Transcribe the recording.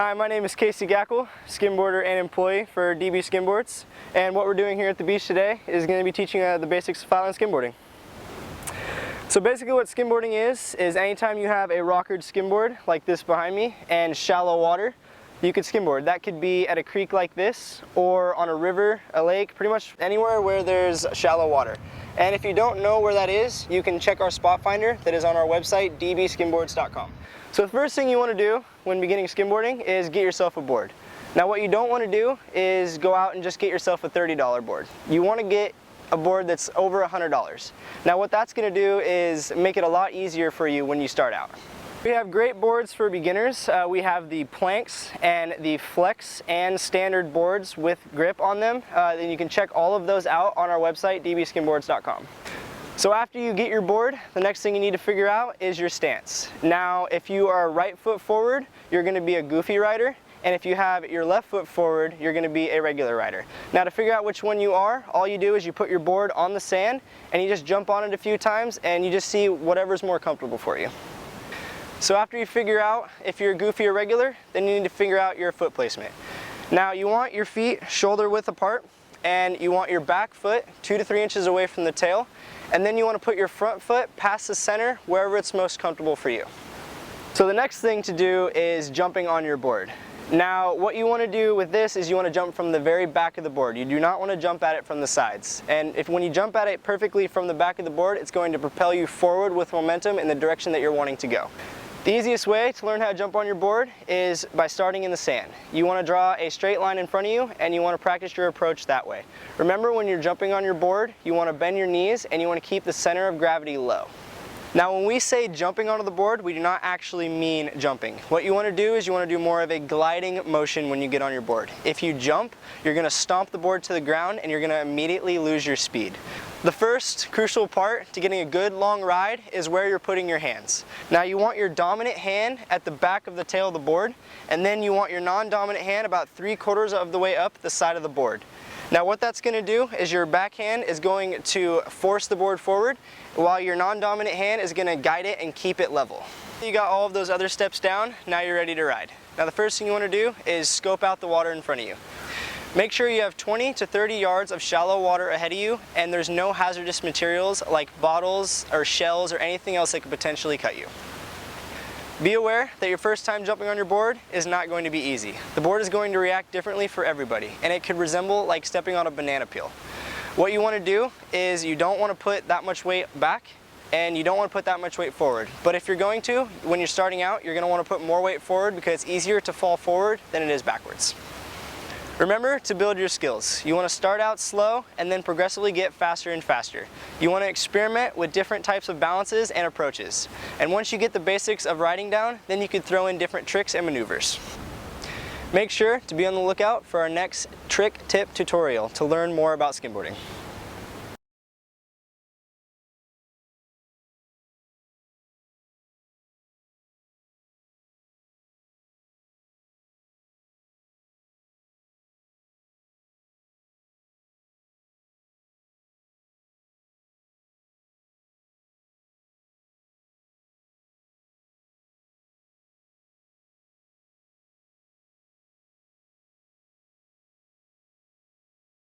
Hi, my name is Casey Gackle, skimboarder and employee for DB Skimboards, and what we're doing here at the beach today is going to be teaching the basics of Flatland Skimboarding. So basically what skimboarding is anytime you have a rockered skimboard like this behind me and shallow water, you could skimboard. That could be at a creek like this or on a river, a lake, pretty much anywhere where there's shallow water. And if you don't know where that is, you can check our spot finder that is on our website, dbskimboards.com. So the first thing you want to do when beginning skimboarding is get yourself a board. Now what you don't want to do is go out and just get yourself a $30 board. You want to get a board that's over $100. Now what that's going to do is make it a lot easier for you when you start out. We have great boards for beginners. We have the planks and the flex and standard boards with grip on them. And you can check all of those out on our website, dbskimboards.com. So after you get your board, the next thing you need to figure out is your stance. Now, if you are right foot forward, you're going to be a goofy rider. And if you have your left foot forward, you're going to be a regular rider. Now to figure out which one you are, all you do is you put your board on the sand and you just jump on it a few times and you just see whatever's more comfortable for you. So after you figure out if you're goofy or regular, then you need to figure out your foot placement. Now you want your feet shoulder width apart and you want your back foot 2 to 3 inches away from the tail, and then you want to put your front foot past the center wherever it's most comfortable for you. So the next thing to do is jumping on your board. Now what you want to do with this is you want to jump from the very back of the board. You do not want to jump at it from the sides. And when you jump at it perfectly from the back of the board, it's going to propel you forward with momentum in the direction that you're wanting to go. The easiest way to learn how to jump on your board is by starting in the sand. You want to draw a straight line in front of you and you want to practice your approach that way. Remember, when you're jumping on your board, you want to bend your knees and you want to keep the center of gravity low. Now when we say jumping onto the board, we do not actually mean jumping. What you want to do is you want to do more of a gliding motion when you get on your board. If you jump, you're going to stomp the board to the ground and you're going to immediately lose your speed. The first crucial part to getting a good long ride is where you're putting your hands. Now you want your dominant hand at the back of the tail of the board, and then you want your non-dominant hand about 3/4 of the way up the side of the board. Now what that's going to do is your back hand is going to force the board forward, while your non-dominant hand is going to guide it and keep it level. You got all of those other steps down, now you're ready to ride. Now the first thing you want to do is scope out the water in front of you. Make sure you have 20 to 30 yards of shallow water ahead of you and there's no hazardous materials like bottles or shells or anything else that could potentially cut you. Be aware that your first time jumping on your board is not going to be easy. The board is going to react differently for everybody and it could resemble like stepping on a banana peel. What you want to do is you don't want to put that much weight back and you don't want to put that much weight forward. But if you're going to, when you're starting out, you're going to want to put more weight forward because it's easier to fall forward than it is backwards. Remember to build your skills. You want to start out slow and then progressively get faster and faster. You want to experiment with different types of balances and approaches. And once you get the basics of riding down, then you can throw in different tricks and maneuvers. Make sure to be on the lookout for our next trick tip tutorial to learn more about skimboarding.